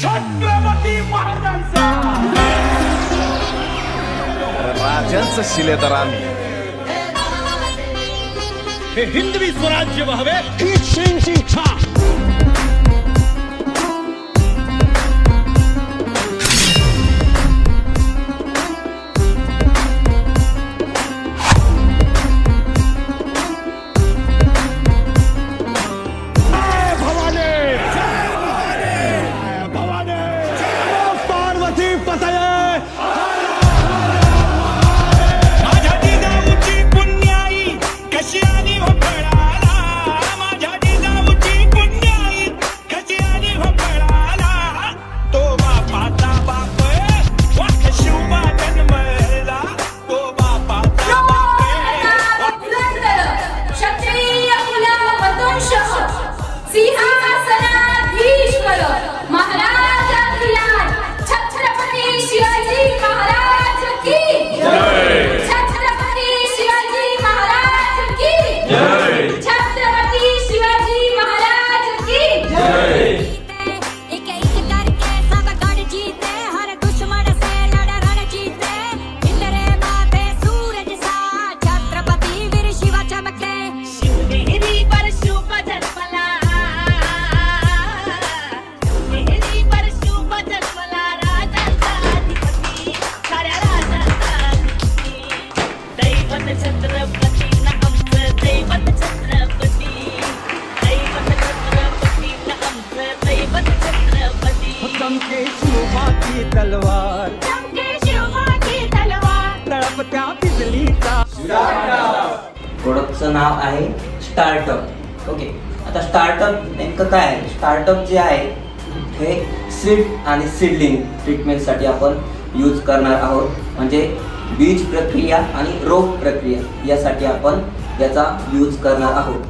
छत्रपती महाराजांचा राजांचं शिलेदार आम्ही. हे हिंदवी स्वराज्य व्हावे हीच शेंची इच्छा. सिंहासनाधीश्वर महाराजाधिराज छत्रपती शिवाजी महाराज की जय. छत्रपती शिवाजी महाराज की जय. छत्रपती शिवाजी महाराज की जय. एक एक करके सब गढ़ जीते, हर दुश्मन से लड़ रण जीते. इंद्र माथे सूरज सा छत्रपति वीर शिव चमके. शिवनेरी पर शुभ जन्मला, शिवनेरी पर शुभ जन्मला राजांचा अधिपती, साऱ्या राजांचा अधिपती. दैवत छत्रपती ना आमचं दैवत छत्रपती, दैवत छत्रपती ना आमचं दैवत छत्रपती. चमके शिवबाची तलवार, चमके शिवबाची तलवार, तळपत्या बिजलीचा. प्रोडक्टचं नाव आहे स्टार्टअप. ओके, आता स्टार्टअप नेमकं काय आहे? स्टार्टअप जे आहे हे सीड आणि सीडलिंग ट्रीटमेंटसाठी आपण यूज करणार आहोत. म्हणजे बीज प्रक्रिया आणि रोग प्रक्रिया यासाठी आपण याचा यूज करणार आहोत.